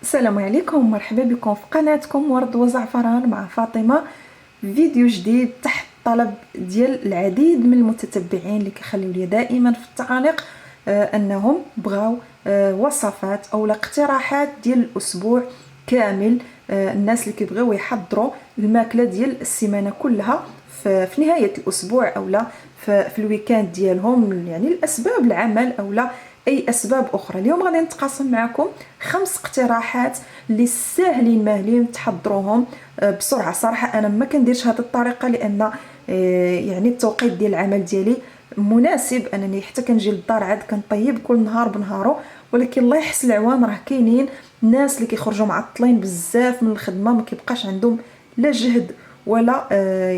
السلام عليكم، مرحبا بكم في قناتكم ورد وزعفران مع فاطمه. فيديو جديد تحت طلب ديال العديد من المتتبعين اللي كيخليو لي دائما في التعاليق انهم بغاو وصفات او اقتراحات ديال الاسبوع كامل. الناس اللي كيبغيو يحضروا الماكله ديال السيمانه كلها في نهايه الاسبوع او لا في الويكاند ديالهم، يعني الاسباب العمل او لا اي اسباب اخرى. اليوم غادي نتقاسم معكم 5 اقتراحات اللي ساهلين ماهلين تحضروهم بسرعه. صراحه انا ما كنديرش هذه الطريقه لان يعني التوقيت ديال العمل ديالي مناسب انني حتى كنجي للدار عاد كنطيب كل نهار بنهارو، ولكن الله يحسن العوان راه كاينين ناس اللي كيخرجوا معطلين بزاف من الخدمه، ما كيبقاش عندهم لا جهد ولا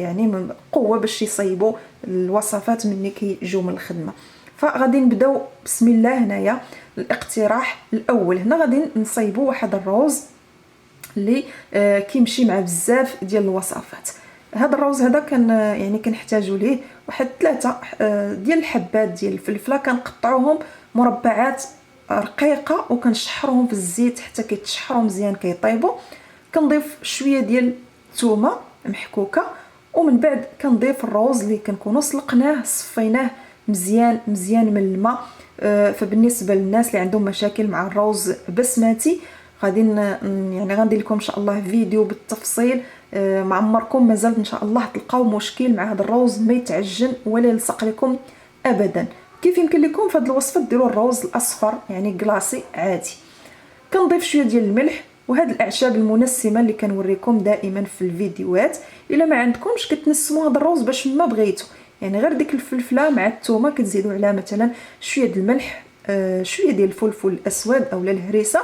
يعني قوه باش يصيبوا الوصفات ملي كيجيو من الخدمه. فغادي نبداو بسم الله. هنايا الاقتراح الاول، هنا غادي نصايبوا واحد الروز اللي كيمشي مع بزاف ديال الوصفات. هذا الروز هذا كان يعني كنحتاجوا ليه واحد 3 ديال الحبات ديال الفلفله، كنقطعوهم مربعات رقيقه وكنشحروهم في الزيت حتى كيتشحروا مزيان كيطيبوا. كنضيف شويه ديال الثومه محكوكه، ومن بعد كنضيف الروز اللي كنكونوا سلقناه صفيناه مزيان من الماء. فبالنسبه للناس اللي عندهم مشاكل مع الروز بسمتي غادي يعني غندير لكم ان شاء الله فيديو بالتفصيل. ما عمركم مازال ان شاء الله تلقاو مشكل مع هذا الروز ما يتعجن ولا يلصق لكم ابدا. كيف يمكن لكم في هذه الوصفه ديروا الروز الاصفر يعني كلاصي عادي. كنضيف شويه ديال الملح وهاد الاعشاب المنسمه اللي كنوريكم دائما في الفيديوهات. الا ما عندكمش كتنسموا هذا الروز باش ما بغيتو، يعني غير ديك الفلفله مع الثومه كتزيدوا عليها مثلا شويه ديال الملح، شويه ديال الفلفل الاسود اولا الهريسه،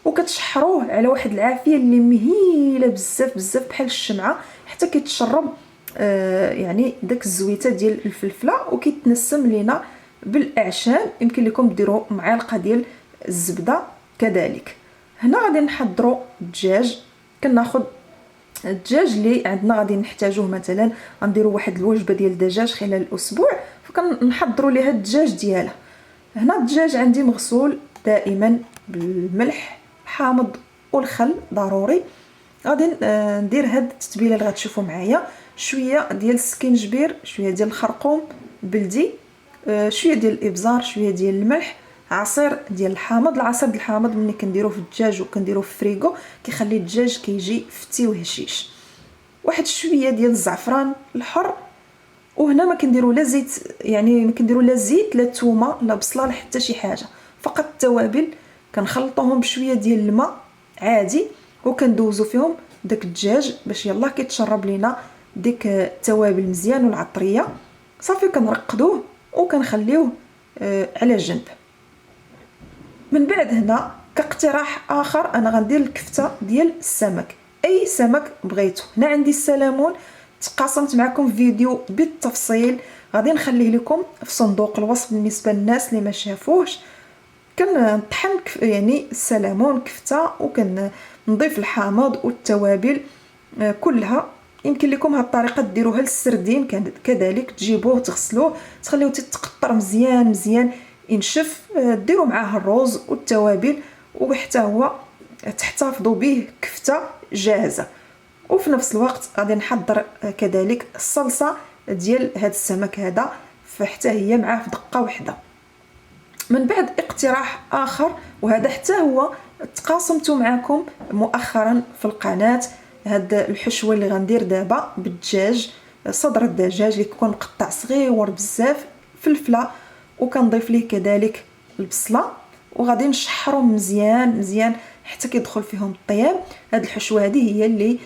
وكتشحروه على واحد العافيه اللي مهيله بزاف بحال الشمعه حتى كيتشرب يعني داك الزويته ديال الفلفله وكيتنسم لينا بالاعشاب. يمكن لكم ديروا معلقه ديال الزبده كذلك. هنا غادي نحضروا الدجاج. كناخذ الدجاج اللي عندنا غادي نحتاجوه، مثلا غنديروا واحد الوجبه ديال الدجاج خلال الاسبوع، فكنحضروا ليها الدجاج ديالها. هنا الدجاج عندي مغسول دائما بالملح حامض والخل ضروري. غادي ندير هاد التتبيله اللي غتشوفوا معايا: شويه ديال السكينجبير، شويه ديال الخرقوم بلدي، شويه ديال الابزار، شويه ديال الملح، عصير ديال الحامض. العصير ديال الحامض ملي كنديروه في الدجاج وكنديروه في الفريغو كيخلي الدجاج كيجي فتي وهشيش. واحد شويه ديال الزعفران الحر. وهنا ما كنديروا لا زيت، يعني ما كنديروا لا زيت لا ثومه لا بصله لا حتى شي حاجه، فقط التوابل. كنخلطوهم بشويه ديال الماء عادي وكندوزو فيهم داك الدجاج باش يلاه كيتشرب لينا ديك التوابل مزيان والعطريه. صافي كنرقدوه وكنخليوه على جنب. من بعد هنا كاقتراح اخر انا غندير الكفته ديال السمك، اي سمك بغيتو. هنا عندي السلمون، تقاسمت معكم فيديو بالتفصيل غادي نخليه لكم في صندوق الوصف بالنسبه للناس اللي ما شافوهش. كنطحن يعني السلمون كفته وكنضيف الحامض والتوابل كلها. يمكن لكم هاد الطريقه ديروها للسردين كذلك، تجيبوه تغسلوه تخليوه تتقطر مزيان ينشف، ديروا معاه الروز والتوابل وحتى هو تحتفظوا به كفته جاهزه. وفي نفس الوقت غادي نحضر كذلك الصلصه ديال هذا السمك هذا، فحتى هي معاه في دقه واحده. من بعد اقتراح اخر وهذا حتى هو تقاسمته معكم مؤخرا في القناه، هاد الحشوه اللي غندير دابا بالدجاج، صدر الدجاج اللي كيكون مقطع صغيور بزاف، فلفله، وكنضيف ليه كذلك البصله، وغادي نشحرو مزيان حتى كيدخل فيهم الطياب. هاد الحشوه هذه هي اللي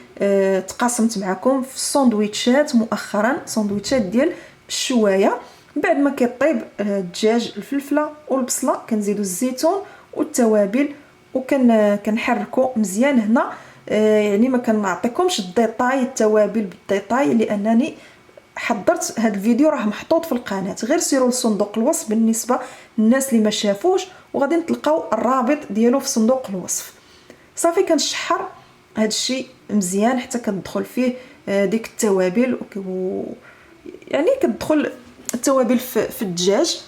تقاسمت معكم في الساندويتشات مؤخرا، ساندويتشات ديال الشوايه. بعد ما كيطيب الدجاج الفلفله والبصله كنزيدوا الزيتون والتوابل وكنحركوا مزيان. هنا يعني ما كنعطيكمش الديتاي التوابل بالديتاي لانني حضرت هذا الفيديو راه محطوط في القناه، غير سيروا لصندوق الوصف بالنسبه للناس اللي ما شافوش وغادي تلقاو الرابط ديالو في صندوق الوصف. صافي كنشحر هذا الشيء مزيان حتى كتدخل فيه ديك التوابل يعني كتدخل التوابل في الدجاج.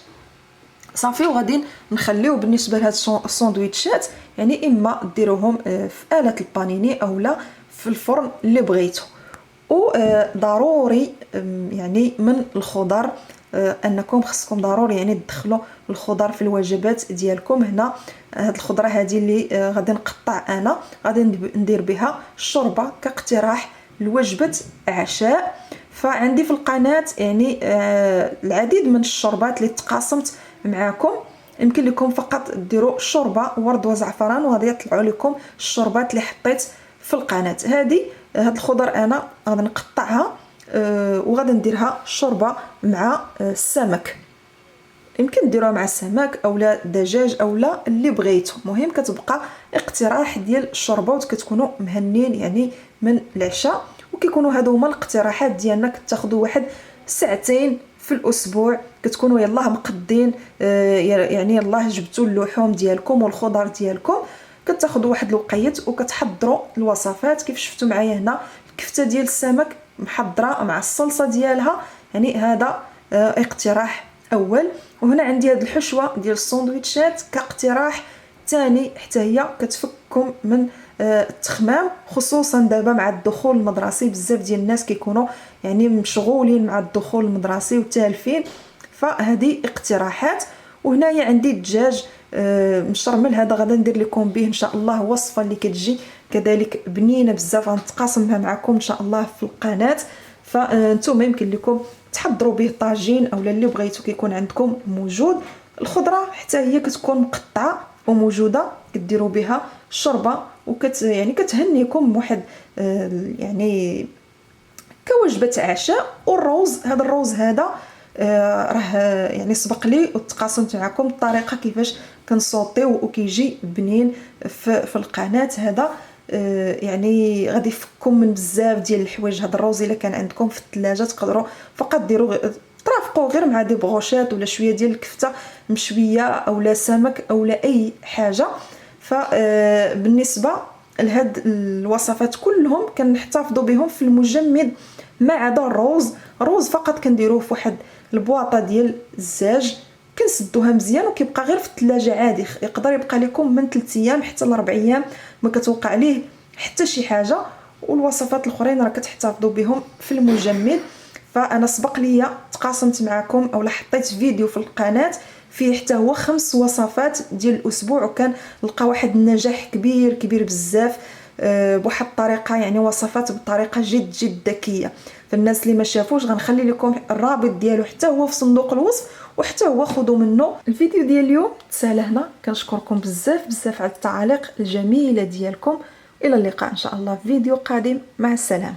صافي. وغادي نخليو بالنسبه لهاد الساندويتشات يعني اما ديروهم في آلة البانيني اولا في الفرن اللي بغيتو. وضروري يعني من الخضر انكم خصكم ضروري يعني تدخلوا الخضر في الوجبات ديالكم. هنا هاد الخضره هذه اللي غادي نقطع انا غادي ندير بها الشوربه كاقتراح لوجبه عشاء. فعندي في القناه يعني العديد من الشوربات اللي تقاسمت معاكم، يمكن لكم فقط ديروا شوربه ورد وزعفران وغادي يطلعوا لكم الشوربات اللي حطيت في القناه. هاد الخضر انا غادي نقطعها وغادي نديرها شوربه مع السمك، يمكن ديروها مع السمك اولا دجاج اولا اللي بغيتو. المهم كتبقى اقتراح ديال الشوربات وكتكونوا مهنين يعني من العشاء. وكيكونوا هادو هما الاقتراحات ديالنا، كتاخذوا واحد ساعتين في الاسبوع كتكونوا يلاه مقدين يعني يلاه جبتوا اللحوم ديالكم والخضر ديالكم، كتاخذوا واحد الوقيت وكتحضروا الوصفات. كيف شفتوا معايا هنا الكفته ديال السمك محضره مع الصلصه ديالها، يعني هذا اقتراح اول. وهنا عندي هذه الحشوه ديال الساندويتشات كاقتراح ثاني، حتى هي كتفككم من التخمام، خصوصا دابا مع الدخول المدرسي بزاف ديال الناس كيكونوا يعني مشغولين مع الدخول المدرسي وتالفين. فهذه اقتراحات. وهنايا عندي الدجاج مشرمل، هذا غادي ندير لكم به ان شاء الله وصفه اللي كتجي كذلك بنينه بزاف غنتقاسمها معكم ان شاء الله في القناه. فانتم يمكن لكم تحضروا به طاجين اولا اللي بغيتو كيكون عندكم موجود. الخضره حتى هي كتكون مقطعه وموجوده كديروا بها الشوربه يعني كتهنيكم بواحد يعني كوجبه عشاء. والروز، هذا الروز هذا راه يعني سبق لي وتقاسمت معكم الطريقه كيفاش كنصوطيو وكيجي بنين في القناه. هذا يعني غادي يفككم من بزاف ديال الحوايج. هذا الروز الا كان عندكم في الثلاجه تقدروا فقط ديروا ترافقوا غير مع دي بغوشات ولا شويه ديال الكفته مشويه اولا سمك اولا اي حاجه. فبالنسبه لهاد الوصفات كلهم كنحتفظوا بهم في المجمد ما عدا الروز فقط كنديروه في واحد البواطه ديال الزاج كنسدوها مزيان وكيبقى غير في الثلاجه عادي، يقدر يبقى لكم من 3 ايام حتى ل 4 ايام ما كتوقع ليه حتى شي حاجه. والوصفات الاخرين راه كتحتفظوا بهم في المجمد. فانا سبق ليا تقاسمت معكم او حطيت فيديو في القناه فيه حتى هو 5 وصفات ديال الاسبوع، وكان لقى واحد النجاح كبير كبير بزاف بواحد الطريقه يعني وصفات بطريقه جد ذكيه. فالناس اللي ما شافوش غنخلي لكم الرابط ديالو حتى هو في صندوق الوصف، وحتى هو خذوا منه. الفيديو ديال اليوم تسالى هنا. كنشكركم بزاف على التعاليق الجميله ديالكم. الى اللقاء ان شاء الله في فيديو قادم. مع السلامه.